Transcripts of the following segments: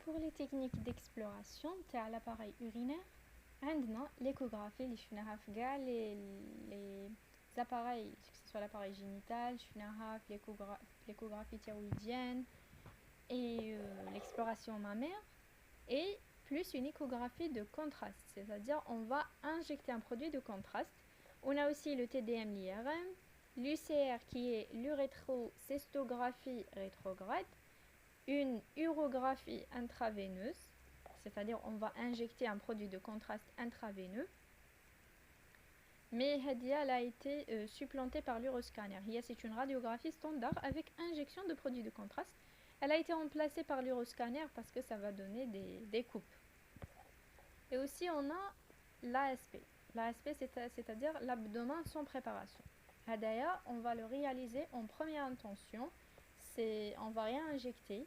pour les techniques d'exploration تاع l'appareil urinaire عندنا l'échographie اللي شفناها في كاع les appareils que ce soit l'appareil génital شفناها في l'échographie thyroïdienne et l'exploration mammaire et plus une échographie de contraste, c'est-à-dire on va injecter un produit de contraste. On a aussi le TDM, l'IRM, l'UCR qui est l'uréthrocéstographie rétrograde, une urographie intraveineuse, c'est-à-dire on va injecter un produit de contraste intraveineux. Mais Hadia elle a été supplantée par l'uroscanner. C'est une radiographie standard avec injection de produits de contraste. Elle a été remplacée par l'uroscanner parce que ça va donner des coupes. Et aussi on a l'ASP. L'ASP c'est-à-dire l'abdomen sans préparation. D'ailleurs, on va le réaliser en première intention. On va rien injecter.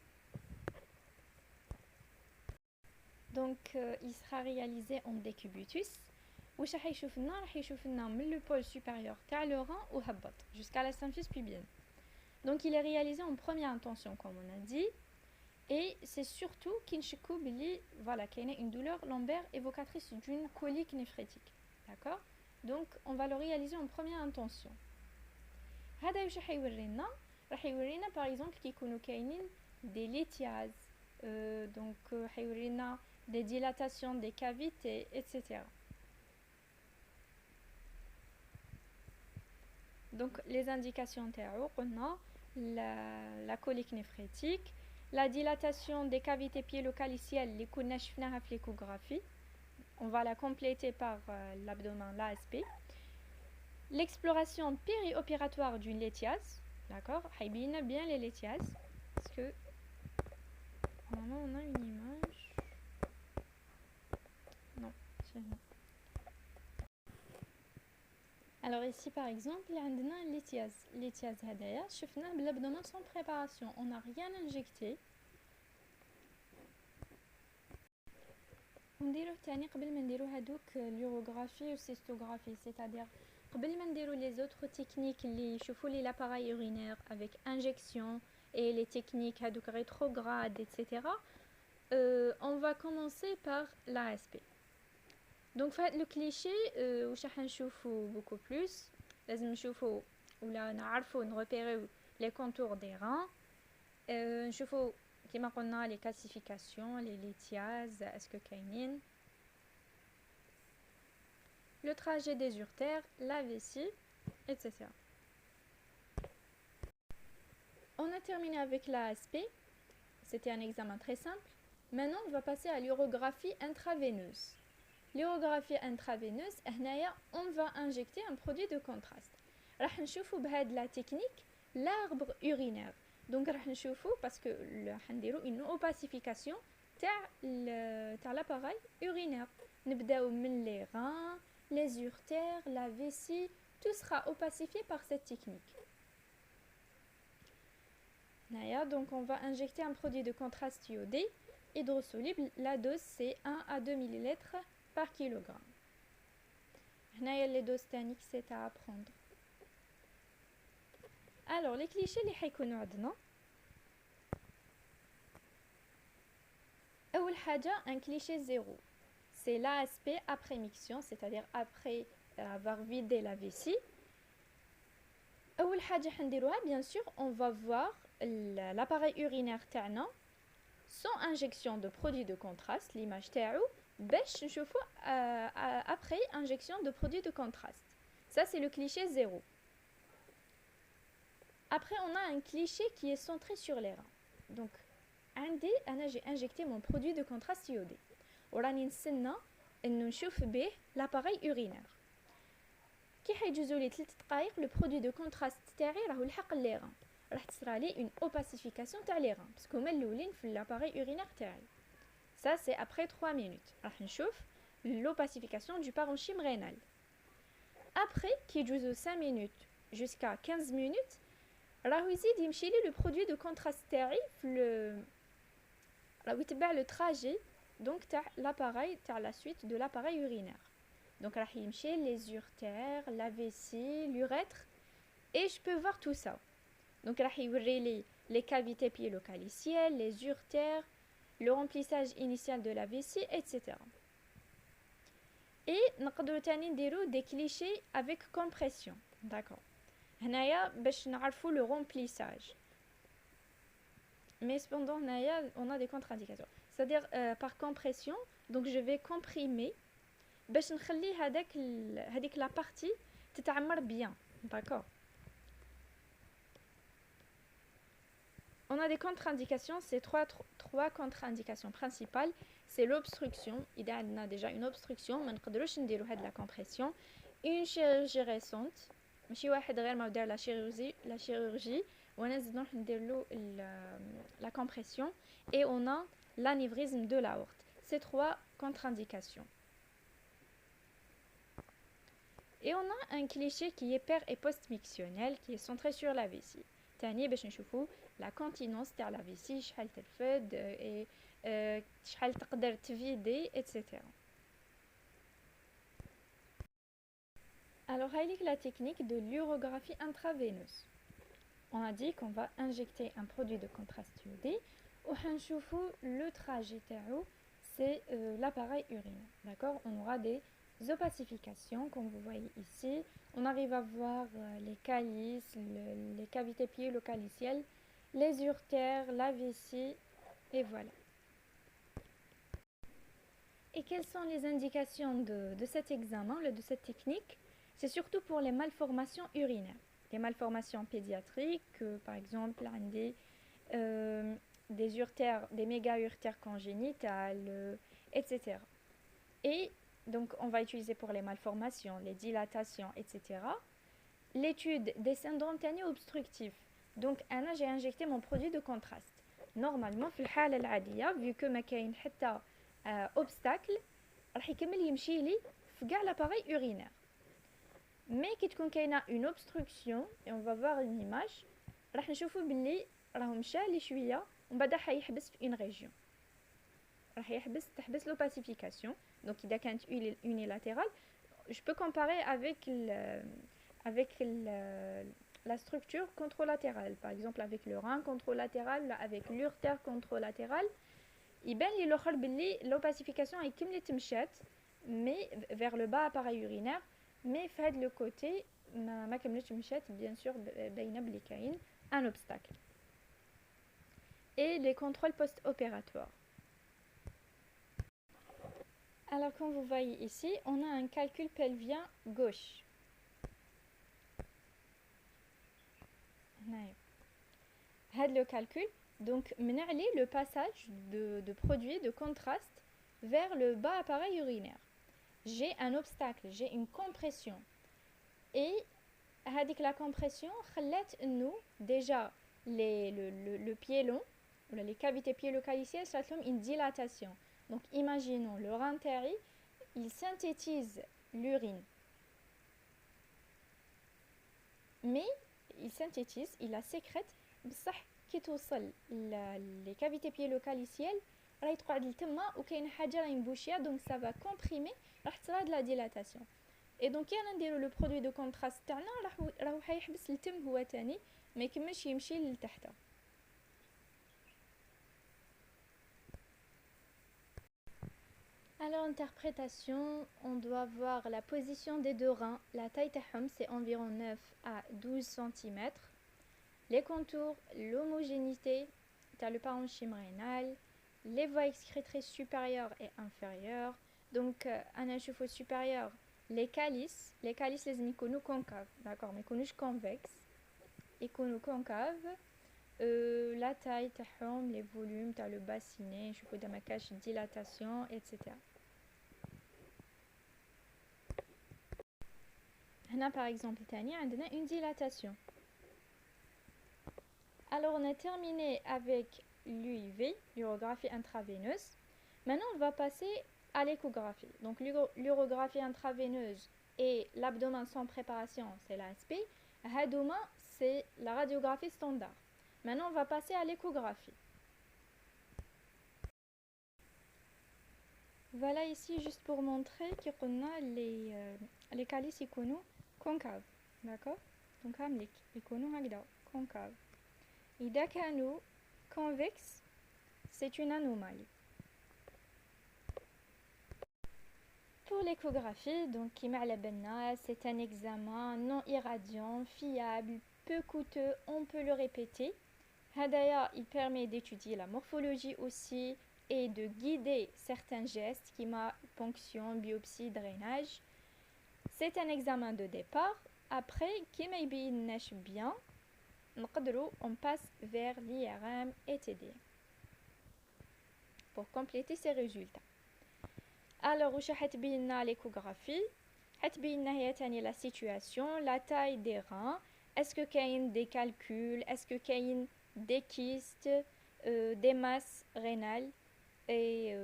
Donc il sera réalisé en décubitus. واش راح يشوف لنا من le pôle supérieur تاع le rein au هبط jusqu'à la symphyse pubienne. Donc il est réalisé en première intention comme on a dit et c'est surtout kinshkou bili voilà qu'il y a une douleur lombaire évocatrice d'une colique néphrétique. D'accord? Donc on va le réaliser en première intention. هذا واش راح يورينا par exemple كيكونوا كاينين des lithiases donc حيورينا des dilatations des cavités etc. Donc les indications تاعو قلنا la colique néphrétique, la dilatation des cavités piélo-calicielles اللي كنا شفناها في l'échographie. On va la compléter par l'abdomen, l'ASP. L'exploration périopératoire d'une lithiase, d'accord? Haïbina bien les lithiases parce que normalement on a une image. Non, c'est non. Alors ici par exemple, on a une lithiase هدايا شفنا بالابdomen sans préparation, on n'a rien injecté. ونديرو ثاني قبل ما نديرو هادوك l'urographie ou cystographie, c'est-à-dire قبل ما نديرو les autres techniques اللي يشوفوا لي l'appareil urinaire avec injection et les techniques هادوك rétrogrades etc. On va commencer par l'ASP. Donc le cliché واش راح نشوفو beaucoup plus لازم نشوفو ولا نعرفو نريبيريو les contours des reins نشوفو كما قلنا les calcifications les lithiases est-ce que كاينين le trajet des urtères la vessie etc. On a terminé avec l'ASP, c'était un examen très simple. Maintenant on va passer à l'urographie intraveineuse. L'urographie intraveineuse, on va injecter un produit de contraste. راح نشوفوا بهاد la technique l'arbre urinaire. Donc راح نشوفوا parce que نديروا une opacification تاع l'appareil urinaire. نبداو من les reins, les urtères, la vessie, tout sera opacifié par cette technique. Donc on va injecter un produit de contraste iodé hydrosoluble. La dose c'est 1 à 2 ml par kilogramme. Les doses taniques c'est à apprendre. Alors les clichés اللي حيكونوا عندنا أول حاجة un cliché 0 c'est l'ASP après miction, c'est-à-dire après avoir vidé la vessie. أول حاجة حنديروها bien sûr on va voir l'appareil urinaire تاعنا sans injection de produit de contraste, l'image تاعو باش نشوفوا après injection de produit de contraste. Ça c'est le cliché 0. Après on a un cliché qui est centré sur les reins. Donc j'ai injecté mon produit de contraste iodé. وراني نستنى انه نشوف به l'appareil urinaire. كي حيجوزوا لي 3 دقائق le produit de contraste تاعي راهو لحق لي reins. راح تصرى لي une opacification تاع les reins parce que هما الاولين في l'appareil urinaire تاعي. Ça c'est après 3 minutes. راح نشوف l'opacification du parenchyme rénal. Après qui يجوزوا 5 minutes jusqu'à 15 minutes راهو يزيد يمشي لي le produit de contraste تاعي في راهو يتبع le trajet donc تاع l'appareil تاع la suite de l'appareil urinaire. Donc راح يمشي les urtères, la vessie, l'urètre et je peux voir tout ça. Donc راح يوري لي les cavités piélo-calicielles, les urtères, le remplissage initial de la vessie, etc. Et نقدروا تاني نديرو des clichés avec compression. D'accord. هنايا باش نعرفوا le remplissage. Mais cependant هنايا on a des contre-indications. C'est-à-dire par compression, donc je vais comprimer باش نخلي هذيك la partie تتعمر bien. D'accord. On a des contre-indications, c'est trois contre-indications principales. C'est l'obstruction. Il y a déjà une obstruction, mais on ne peut pas faire la compression. Une chirurgie récente. ماشي واحد غير ما دار la chirurgie ونزيدو نديرلو la compression et on a l'anévrisme de l'aorte. Ces trois contre-indications. Et on a un cliché qui est per- et post-mictionnel qui est centré sur la vessie. تاني باش نشوفو la continence تاع la vessie شحال ترفد et شحال تقدر تفيدي etc. Alors هايليك la technique de l'urographie intraveineuse. On a dit qu'on va injecter un produit de contraste iodé وحنشوفو le trajet تاعو c'est l'appareil urinaire. D'accord. On aura des opacifications comme vous voyez ici. On arrive à voir les calices, les cavités piélo-calicielles, les urtères, la vessie et voilà. Et quelles sont les indications de cet examen, de cette technique? C'est surtout pour les malformations urinaires. Les malformations pédiatriques, par exemple des urtères, des méga-urtères congénitales, etc. Et donc on va utiliser pour les malformations, les dilatations, etc. L'étude des syndromes obstructifs. Donc j'ai injecté mon produit de contraste. Normalement, في الحالة العادية, vu que ما كاين حتى obstacle, راح يكمل يمشي لي في كاع l'appareil urinaire. Mais كي تكون كاينه une obstruction et on va voir une image, راح نشوفوا باللي راهو مشى لي شويه ومن بعد حيحبس في une région. راح تحبس l'opacification. Donc إذا كانت unilatérale, je peux comparer avec la structure contralatérale. Par exemple avec le rein contralatéral, avec l'urtère contralatérale. يبان لي الاخر باللي l'opacification هي كملت مشات mais vers le bas appareil urinaire, mais في هذا le côté ما كملتش مشات bien sûr باينه بلي كاين un obstacle. Et les contrôles post-opératoires. Alors comme vous voyez ici, on a un calcul pelvien gauche. Le calcul, donc menali le passage de produits de contraste vers le bas appareil urinaire. J'ai un obstacle, j'ai une compression. Et avec la compression, nous déjà le pied long, les cavités piélo-calicielles, ça fait une dilatation. Donc imaginons le rein terri, il synthétise l'urine. Mais il synthétise, il la sécrète, بصح كي توصل les cavités piélo-calicielles راهي تقعد لتما وكاين حاجه راهي مبوشيه دونك ça va comprimer راح تصرى de la dilatation. Et donc كي انا نديرو لو برودوي دو كونتراست تاعنا راهو حيحبس التم هو تاني ما يكملش يمشي لتحت. Alors interprétation, on doit voir la position des deux reins. La taille تاعهم c'est environ 9 à 12 cm. Les contours, l'homogénéité, t'as le parenchyme rénal, les voies excrétrices supérieures et inférieures. Donc, un échafaud supérieur, les calices les méconos concaves, d'accord, méconos convexes, méconos concaves, la taille, les volumes, t'as le bassinet, je peux dans ma cage dilatation, etc. Là, par exemple, on a une dilatation. Alors, on a terminé avec l'UIV, l'urographie intraveineuse. Maintenant, on va passer à l'échographie. Donc, l'urographie intraveineuse et l'abdomen sans préparation, c'est l'ASP. Hadouma, c'est la radiographie standard. Maintenant, on va passer à l'échographie. Voilà ici, juste pour montrer qu'on a les calices icono concaves. D'accord? Donc, les icono concaves. إذا كانوا convex, c'est une anomalie. Pour l'échographie, donc c'est un examen non irradiant, fiable, peu coûteux, on peut le répéter. Hadaya, il permet d'étudier la morphologie aussi et de guider certains gestes, qui m'a ponction, biopsie, drainage. C'est un examen de départ. Après, qui m'a bien, on passe vers l'IRM et TDM pour compléter ces résultats. Alors, où حتبيننا l'échographie, حتبيننا هي تاني la situation, la taille des reins, est-ce que كاين des calculs, est-ce que كاين des kystes, des masses rénales et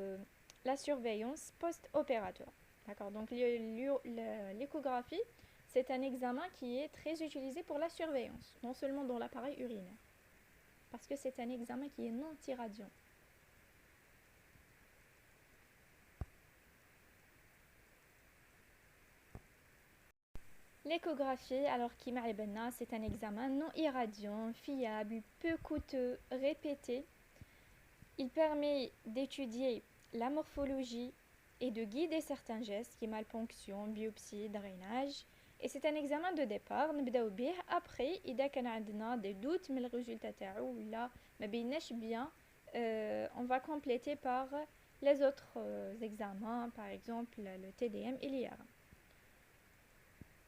la surveillance post-opératoire. D'accord, donc l'échographie, c'est un examen qui est très utilisé pour la surveillance, non seulement dans l'appareil urinaire, parce que c'est un examen qui est non irradiant. L'échographie, alors c'est un examen non irradiant, fiable, peu coûteux, répété. Il permet d'étudier la morphologie et de guider certains gestes, qui malponction, biopsie, drainage. Et c'est un examen de départ. Après, إذا كان عندنا des doutes من الريزلtat تاعو ولا ما بيناش bien, on va compléter par les autres examens, par exemple le TDM et l'IRM.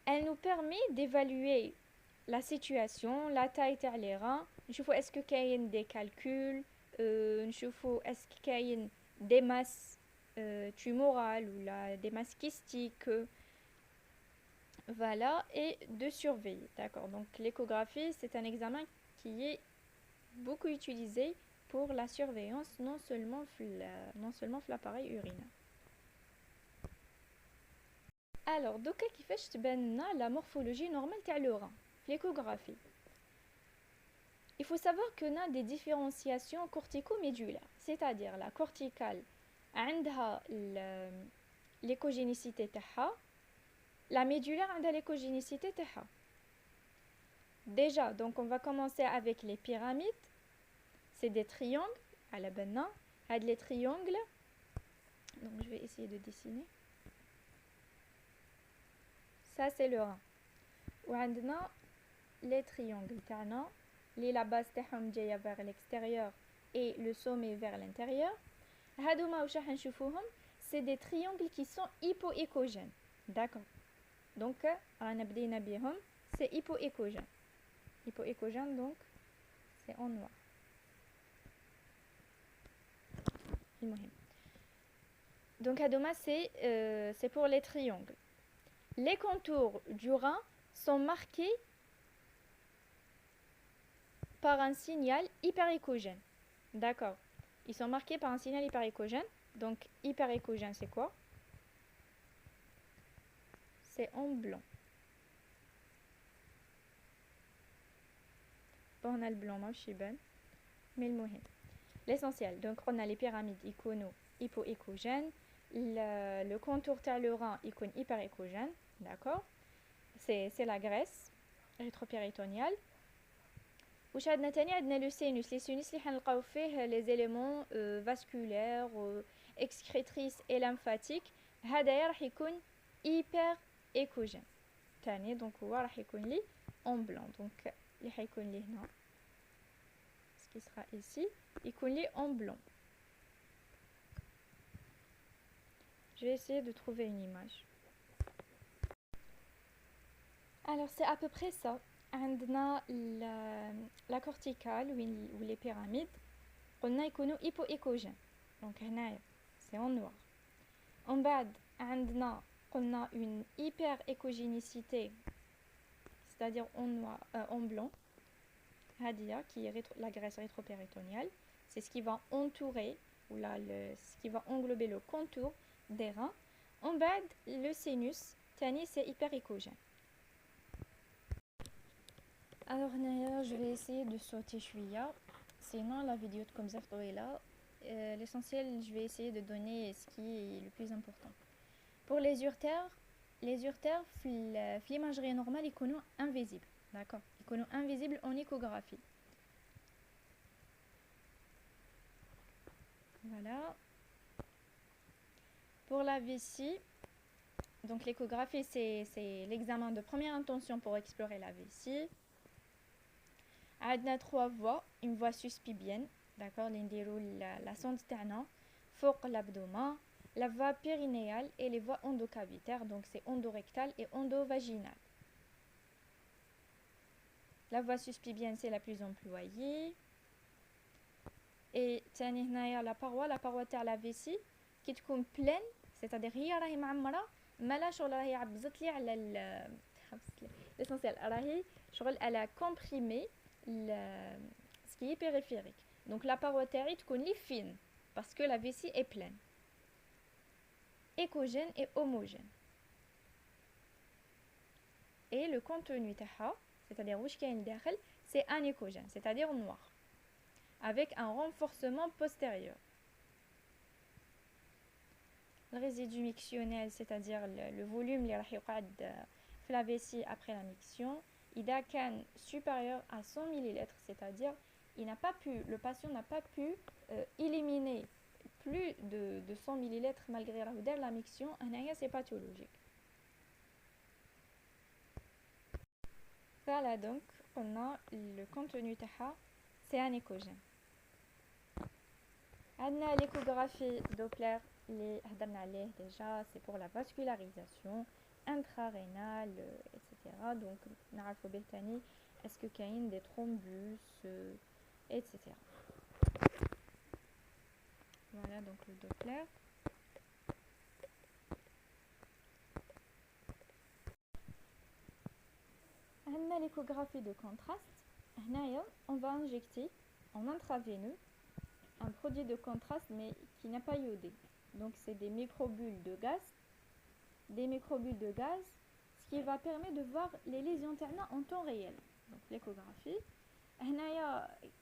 Elle nous permet d'évaluer la situation, la taille تاع les reins. نشوفوا est-ce que كاين des calculs, نشوفوا est-ce que كاين des masses tumorales ou là, des masses kystiques. Voilà, et de surveiller. D'accord, donc l'échographie, c'est un examen qui est beaucoup utilisé pour la surveillance, non seulement l'appareil urinaire. Alors, donc, كيفاش تبان la morphologie normale تاع le rein, l'échographie. Il faut savoir qu'on a des différenciations cortico-médulaires, c'est-à-dire la corticale عندها l'échogénicité تاعها, la médulaire عندها l'échogénicité تاعها. Déjà, donc on va commencer avec les pyramides. C'est des triangles à la banane. Had les triangles. Donc je vais essayer de dessiner. Ça c'est le rein. وعندنا les triangles تاعنا اللي la base تاعهم جايه vers l'extérieur et le sommet vers l'intérieur. هادوما واش راح نشوفوهم, c'est des triangles qui sont hypoéchogènes. D'accord. Donc رانا بدينا بهم, c'est hypoéchogène. Hypoéchogène, donc c'est en noir. Donc هادوما c'est pour les triangles. Les contours du rein sont marqués par un signal hyperéchogène. D'accord. Ils sont marqués par un signal hyperéchogène. Donc hyperéchogène, c'est quoi? C'est en blanc. Bon, on a le blanc, mais l'essentiel. Donc on a les pyramides hypoéchogènes. Le contour تاع le rein icône hyperéchogène. D'accord. C'est la graisse rétropéritonéale. وش عندنا تاني, عندنا le sinus. Les sinus اللي حنلقاو فيه les éléments vasculaires, excrétrices et lymphatiques. هذايا راح يكون hyperéchogène. تاني donc هو راح يكون لي en blanc. Donc اللي حيكون لي هنا, ce qui sera ici, يكون لي en blanc. Je vais essayer de trouver une image. Alors c'est à peu près ça. عندنا la corticale ou les pyramides, قلنا يكونوا hypoéchogènes. Donc هنايا c'est en noir. En بعد عندنا قلنا une hyperéchogénicité, c'est-à-dire en noir, en blanc. Hadia, qui est la graisse rétropéritonéale, c'est ce qui va entourer ou là ce qui va englober le contour des reins. En bas, le sinus, tani, c'est hyperéchogène. Alors je vais essayer de sauter chouïa, sinon la vidéo de comme ça est là. L'essentiel, je vais essayer de donner ce qui est le plus important. Pour les urtères, l'imagerie normale, ils sont invisibles. D'accord, ils sont invisibles en échographie. Voilà. Pour la vessie, donc l'échographie, c'est l'examen de première intention pour explorer la vessie. On a 3 voies, une voie suspibienne, d'accord, la sonde تاعنا فوق l'abdomen, la voie périnéale et les voies endocavitaires, donc c'est endorectale et endovaginale. La voie suspibienne, c'est la plus employée. Et la paroi تاع la vessie qui تكون pleine, c'est-à-dire هي راهي معمره مالا شغل راهي عبزت لي على l'essentiel راهي شغل elle a comprimé ce qui est périphérique. Donc la paroi تاعي تكون لي fine parce que la vessie est pleine. Échogène et homogène. Et le contenu تاعها, c'est-à-dire واش كاين لداخل, c'est anéchogène, c'est-à-dire noir, avec un renforcement postérieur. Le résidu mictionnel, c'est-à-dire le volume اللي راح يقعد في la vessie après la miction, إذا كان supérieur à 100 ml, c'est-à-dire le patient n'a pas pu éliminer plus de 100 ml malgré la miction, c'est pathologique. Voilà, donc on a le contenu تاعها, c'est anéchogène. عندنا l'échographie Doppler اللي هضرنا عليه déjà, c'est pour la vascularisation intrarénale, etc. Donc نعرفوا به تاني est-ce que كاين des thrombus, etc. Voilà donc le Doppler. عندنا l'échographie de contraste. هنايا on va injecter en intraveineux un produit de contraste mais qui n'a pas iodé. Donc c'est des microbules de gaz. Ce qui va permettre de voir les lésions ternaires en temps réel. Donc l'échographie.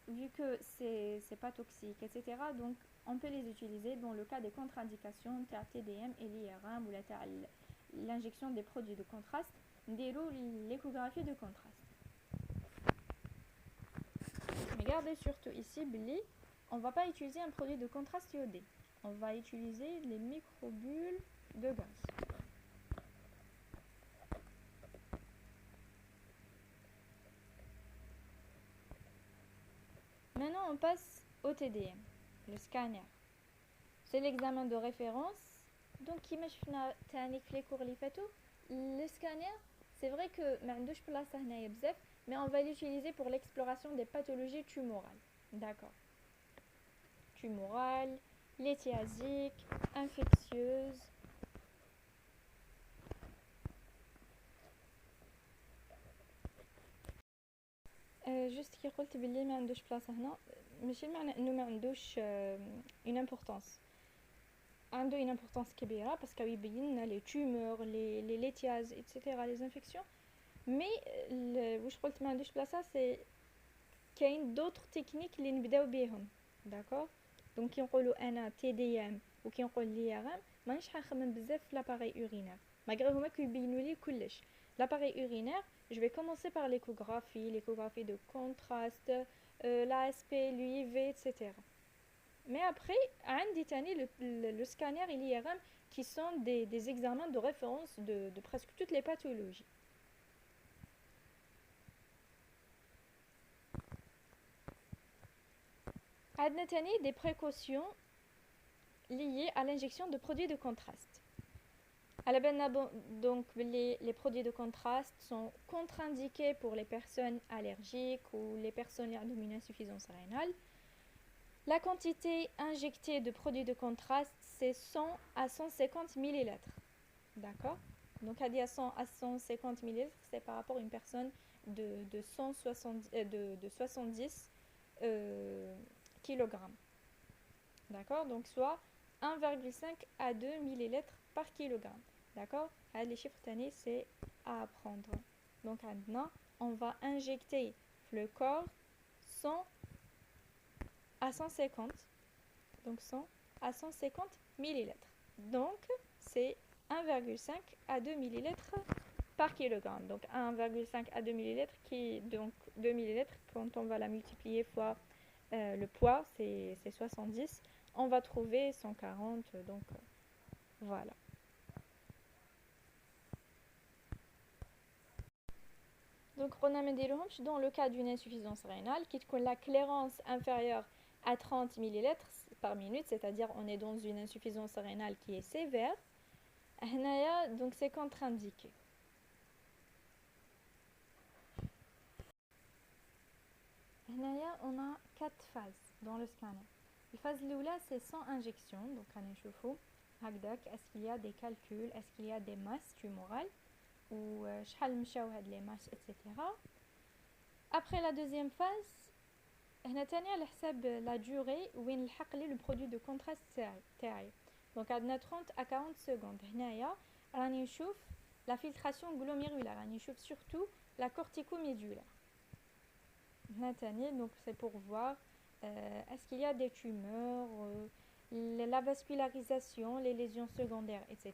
Vu que c'est pas toxique, etc., donc on peut les utiliser dans le cas des contre-indications, TDM et l'IRM ou l'injection des produits de contraste, l'échographie de contraste. Regardez surtout ici, on ne va pas utiliser un produit de contraste iodé. On va utiliser les microbules de gaz. Maintenant, on passe au TDM, le scanner. C'est l'examen de référence. Donc, le scanner, c'est vrai que mais on va l'utiliser pour l'exploration des pathologies tumorales. D'accord. Tumorales, léthiasiques, infectieuses. Juste qui قلت باللي ما عندوش بلاصه هنا ماشي معنى انه ما عندوش une importance. عنده une importance كبيره parce qu'il يبين les tumeurs, les léthiases, etc., les infections. Mais واش قلت ما عندوش بلاصه, c'est كاين d'autres techniques اللي نبداو بيهم. d'accord. Donc كي نقولوا انا TDM وكي نقول l'IRM مانيش حنخمم بزاف في l'appareil urinaire malgré هما كيبينوا لي كلش. L'appareil urinaire, je vais commencer par l'échographie de contraste, l'ASP, l'UIV, etc. Mais après, le scanner et l'IRM qui sont des examens de référence de presque toutes les pathologies. عندنا تاني des précautions liées à l'injection de produits de contraste. Donc les produits de contraste sont contre-indiqués pour les personnes allergiques ou les personnes qui ont une insuffisance rénale. La quantité injectée de produits de contraste, c'est 100 à 150 ml. D'accord. Donc à 100 à 150 ml, c'est par rapport à une personne de 70 kg. D'accord. Donc soit 1,5 à 2 ml par kilogramme. D'accord. Les chiffres tannés, c'est à apprendre. Donc maintenant, on va injecter le corps 100 à 150. Donc 100 à 150 millilitres. Donc c'est 1,5 à 2 millilitres par kilogramme. Donc 1,5 à 2 millilitres qui donc 2 millilitres quand on va la multiplier fois le poids, c'est 70. on va trouver 140, donc voilà. Donc, dans le cas d'une insuffisance rénale, qui est la clairance inférieure à 30 millilitres par minute, c'est-à-dire on est dans une insuffisance rénale qui est sévère, donc c'est contre-indiqué. On a 4 phases dans le scanner. La phase l'oula, c'est sans injection, donc est-ce qu'il y a des calculs, est-ce qu'il y a des masses tumorales, ou les masses, etc. Après la deuxième phase, هنا تاني على حساب la durée وين لحق لي le produit de contraste تاعي. Donc عندنا 30 à 40 secondes. هنايا راني نشوف la filtration glomérulaire، راني نشوف surtout la corticomédulaire. هنا تاني donc c'est pour voir est-ce qu'il y a des tumeurs, la vascularisation, les lésions secondaires, etc.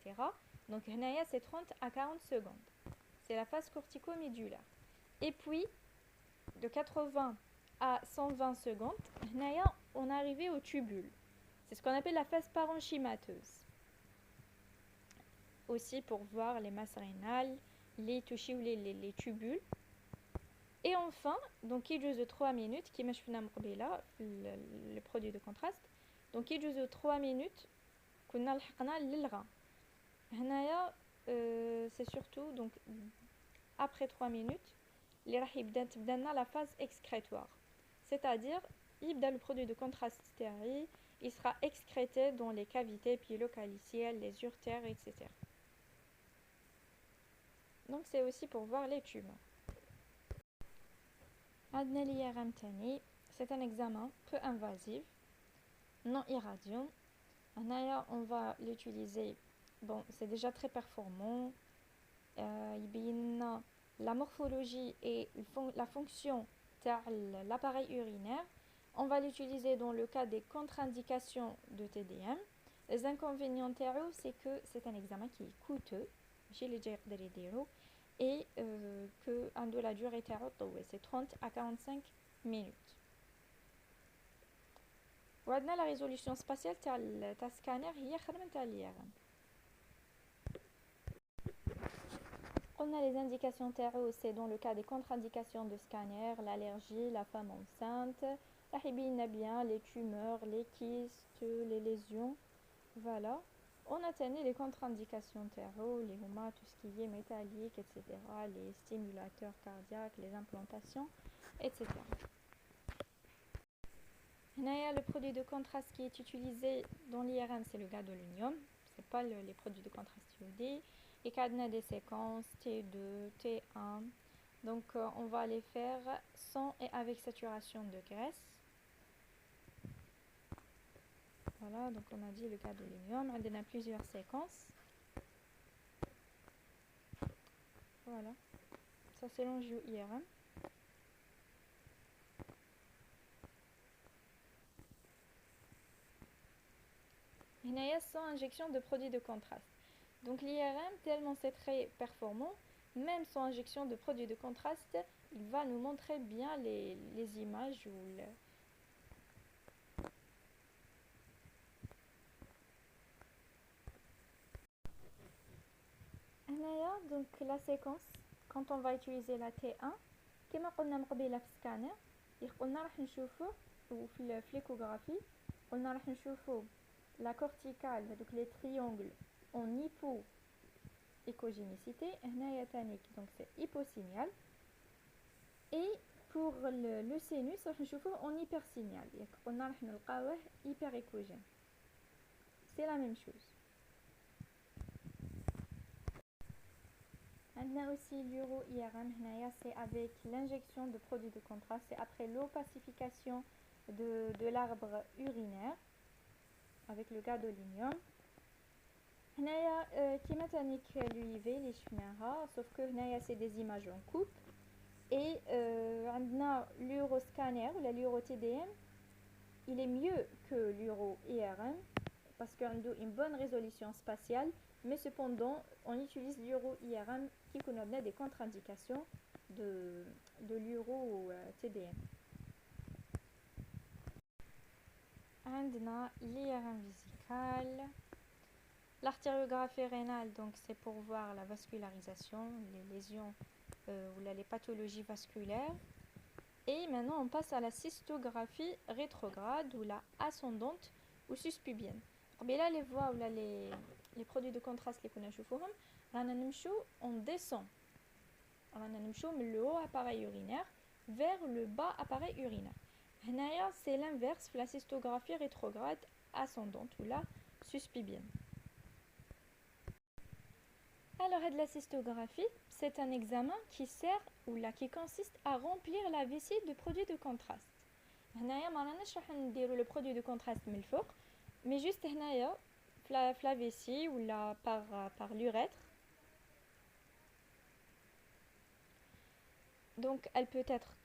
Donc هنايا c'est 30 à 40 secondes. C'est la phase corticomédulaire. Et puis de 80 à 120 secondes, on est arrivé au tubule. C'est ce qu'on appelle la phase parenchymateuse. Aussi pour voir les masses rénales, les touchés ou les tubules. Et enfin, donc il y a 3 minutes, qui m'a le produit de contraste. Donc il y a 3 minutes qu'on a le rein. C'est surtout donc après 3 minutes, la phase excrétoire. C'est-à-dire, le produit de contraste stérile, il sera excrété dans les cavités pilocalicielles, les urtères, etc. Donc c'est aussi pour voir les tumeurs. l'IRM tani, c'est un examen peu invasif, non irradiant. On va l'utiliser. Bon, c'est déjà très performant. Il y a la morphologie et la fonction de l'appareil urinaire. On va l'utiliser dans le cas des contre-indications de TDM. Les inconvénients, c'est que c'est un examen qui est coûteux, et que la durée c'est 30 à 45 minutes. وعندنا la résolution spatiale تاع السكانر هي خدمة تاع الIRM. On a les indications TRO, c'est dans le cas des contre-indications de scanner, l'allergie, la femme enceinte, la hibine bien, les tumeurs, les kystes, les lésions. Voilà. On a tenu les contre-indications TRO, les HUMA, tout ce qui est métallique, etc., les stimulateurs cardiaques, les implantations, etc. Le produit de contraste qui est utilisé dans l'IRM, c'est le gadolinium. Ce n'est pas les produits de contraste iodés. Et qu'on a des séquences T2, T1. Donc on va les faire sans et avec saturation de graisse. Voilà, donc on a dit le gadolinium. On a plusieurs séquences. Voilà. Ça c'est l'enjeu IRM. Il y a sans injection de produits de contraste. Donc l'IRM, tellement c'est très performant, même sans injection de produits de contraste, il va nous montrer bien les images ou donc la séquence, quand on va utiliser la T1, كما قلنا من قبيله في السكانر قلنا راح نشوفوا وفي l'échographie قلنا راح نشوفوا la corticale, donc les triangles en hypo-échogénicité, donc c'est hyposignal. Et pour le sinus, راح نشوفوه en hypersignal, قلنا راح نلقاوه hyperéchogène. C'est la même chose. On a aussi l'uro-IRM, c'est avec l'injection de produits de contraste, c'est après l'opacification de l'arbre urinaire avec le gadolinium. كيما تانيك l'UIV les شفناها sauf que c'est des images en coupe. Et عندنا l'uroscanner ou l'uro-TDM, il est mieux que l'uro-IRM parce qu'il a une bonne résolution spatiale, mais cependant on utilise l'uro-IRM qui connaît des contre-indications de l'uro-TDM. عندنا l'IRM vésical. L'artériographie rénale, donc c'est pour voir la vascularisation, les lésions ou les pathologies vasculaires. Et maintenant on passe à la cystographie rétrograde ou la ascendante ou suspubienne. Et là les voies ou là les produits de contraste on descend. On le haut appareil urinaire vers le bas appareil urinaire. C'est l'inverse de la cystographie rétrograde ascendante ou la suspubienne. Alors, la cystographie, c'est un examen qui sert ou là qui consiste à remplir la vessie de produits de contraste. Le produit de contraste mais juste la vessie ou là par l'urètre. Donc, elle peut être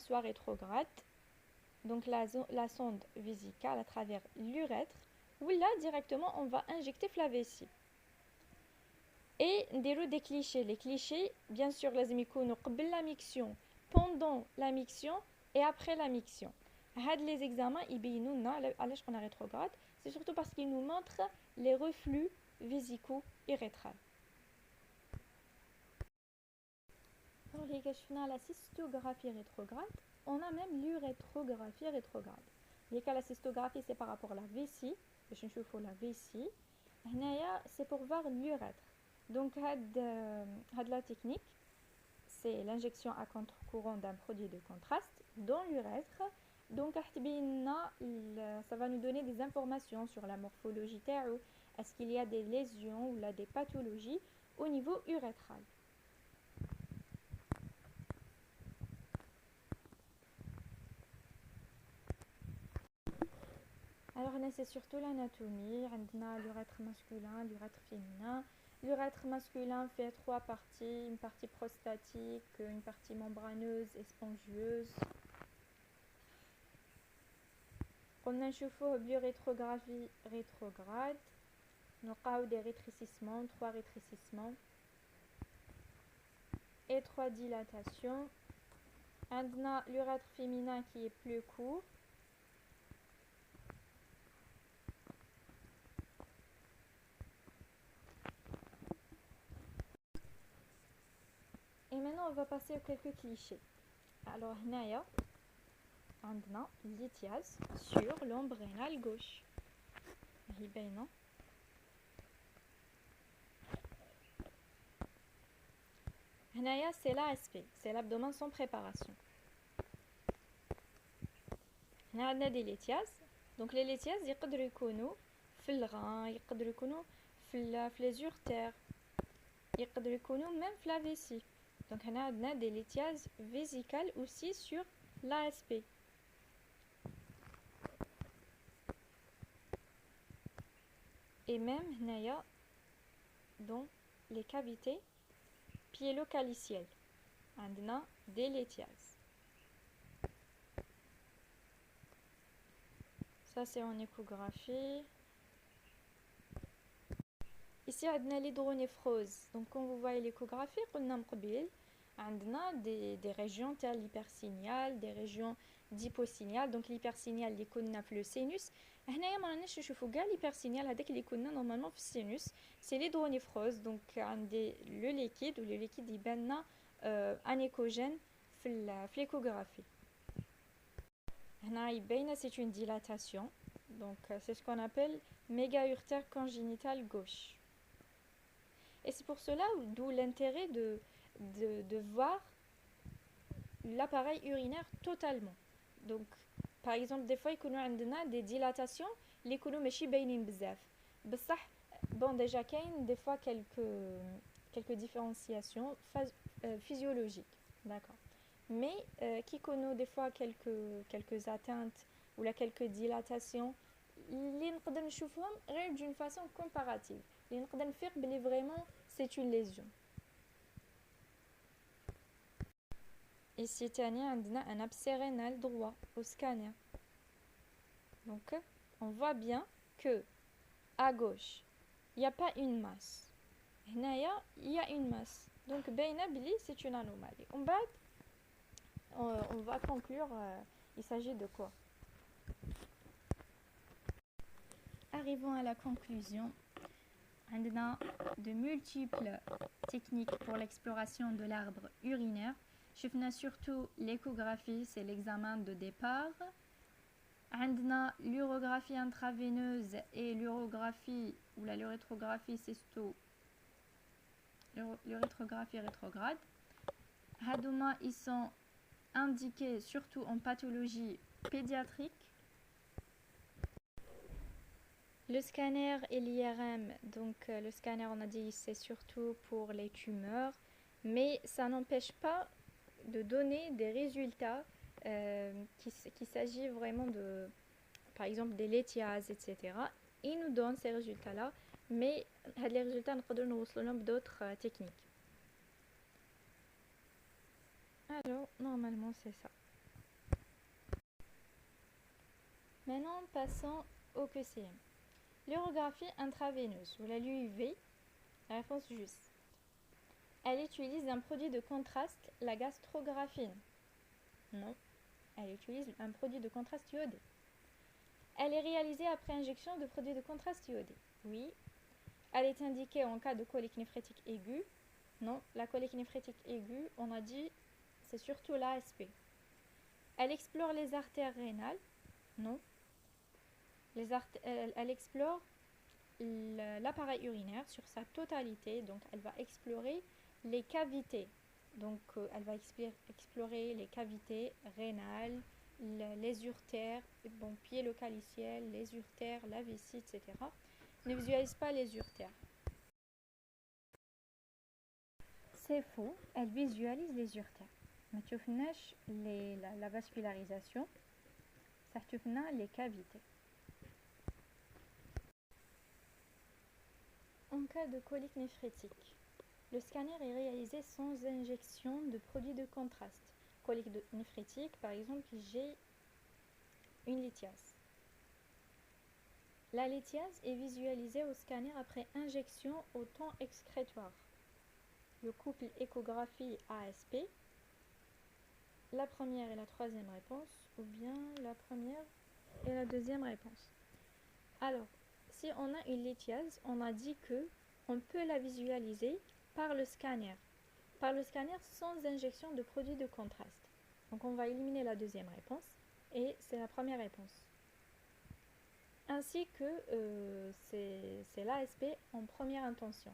soit rétrograde, donc la sonde vésicale à travers l'urètre, ou là directement on va injecter la vessie. Et des clichés. Les clichés, bien sûr, les la miction, pendant la miction et après la miction. Les examens, on rétrograde, c'est surtout parce qu'ils nous montrent les reflux vésico-urétrales. Alors, les questions la cystographie rétrograde, on a même l'urétrographie rétrograde. La cystographie, c'est par rapport à la vessie. Je chauffe la vessie. C'est pour voir l'urètre. Donc, la technique, c'est l'injection à contre-courant d'un produit de contraste dans l'urètre. Donc, ça va nous donner des informations sur la morphologie. Est-ce qu'il y a des lésions ou là, des pathologies au niveau urétral? Alors, c'est surtout l'anatomie. On a l'urètre masculin, l'urètre féminin. L'urètre masculin fait 3 parties, une partie prostatique, une partie membraneuse et spongieuse. On a l'urétrographie rétrograde. On a des rétrécissements, 3 rétrécissements et 3 dilatations. On a l'urètre féminin qui est plus court. Et maintenant, on va passer aux quelques clichés. Alors, on a lithiase sur l'ombre rénale gauche. C'est l'ASP, c'est l'abdomen sans préparation. On a des lithiases. Donc, les lithiases, ils peuvent être dans le rein, ils peuvent être dans les urtères, ils peuvent être même dans la vessie. Donc, on a des lithiases vésicales aussi sur l'ASP. Et même dans les cavités piélo-calicielles, on a des lithiases. Ça, c'est en échographie. Ici, on a l'hydronéphrose. Donc, quand vous voyez l'échographie, on a des régions telles l'hypersignal, des régions d'hyposignal. Donc, l'hypersignal, les connaît le sinus. هنايا ما راناش نشوفوا كاع l'hypersignal هذاك اللي كنا normalement في السينوس. C'est l'hydronéphrose. Donc, le liquide ou le liquide يبان anéchogène في l'échographie. C'est une dilatation. Donc, c'est ce qu'on appelle méga-urtère congénitale gauche. Et c'est pour cela d'où l'intérêt de voir l'appareil urinaire totalement. Donc, par exemple, des fois, il y a des dilatations, les كونوا ماشي باينين بزاف. بصح, bon, déjà, il y a des fois quelques différenciations physiologiques. D'accord. Mais qui connaît des fois quelques atteintes ou là, quelques dilatations, les نقدر نشوفهم غير d'une façon comparative. Les نقدر نفيق بلي vraiment c'est une lésion. Ici, on a un abcès rénal droit au scanner. Donc, on voit bien que à gauche, il n'y a pas une masse. Il y a une masse. Donc, c'est une anomalie. On va conclure, il s'agit de quoi? arrivons à la conclusion. On a de multiples techniques pour l'exploration de l'arbre urinaire. On a surtout l'échographie, c'est l'examen de départ. On a l'urographie intraveineuse et l'urographie ou la l'urétrographie cysto, l'urétrographie rétrograde. Hadouma, ils sont indiqués surtout en pathologie pédiatrique. Le scanner et l'IRM, donc le scanner on a dit c'est surtout pour les tumeurs, mais ça n'empêche pas de donner des résultats qu'il s'agit vraiment de, par exemple des lithiases, etc. Il nous donne ces résultats-là, mais les résultats nous donnent d'autres techniques. Alors, normalement c'est ça. Maintenant, passons au QCM. L'urographie intraveineuse, ou la l'UIV, la réponse juste. Elle utilise un produit de contraste, la gastrographine. Non, elle utilise un produit de contraste iodé. Elle est réalisée après injection de produits de contraste iodé. Oui. Elle est indiquée en cas de colique néphrétique aiguë. Non, la colique néphrétique aiguë, on a dit, c'est surtout l'ASP. Elle explore les artères rénales. Non. Elle explore l'appareil urinaire sur sa totalité, donc elle va explorer les cavités. Donc elle va explorer les cavités rénales, les urtères, bon, pied localiciel, les urtères, la vessie, etc. Ne visualise pas les urtères. C'est faux, elle visualise les urtères. Mais tu as la vascularisation, ça tu les cavités. En cas de colique néphrétique, le scanner est réalisé sans injection de produits de contraste. Colique néphrétique, par exemple, j'ai une lithiase. La lithiase est visualisée au scanner après injection au temps excrétoire. Le couple échographie ASP, la première et la troisième réponse, ou bien la première et la deuxième réponse. Alors, si on a une lithiase, on a dit que on peut la visualiser par le scanner sans injection de produits de contraste. Donc on va éliminer la deuxième réponse et c'est la première réponse. Ainsi que c'est l'ASP en première intention.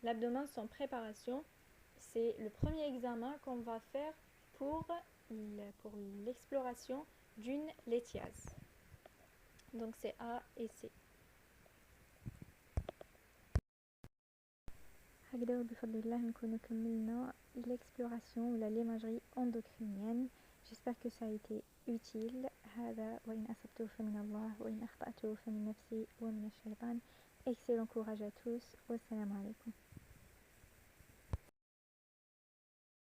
L'abdomen sans préparation, c'est le premier examen qu'on va faire pour l'exploration d'une lithiase. Donc c'est A et C. هكذا بفضل الله نكون كملنا l'exploration ou l'imagerie endocrinienne. J'espère que ça a été utile. هذا وإن أصبت فمن الله وإن أخطأت فمن نفسي ومن الشيطان. Excellent courage à tous. Wassalamu alaikum.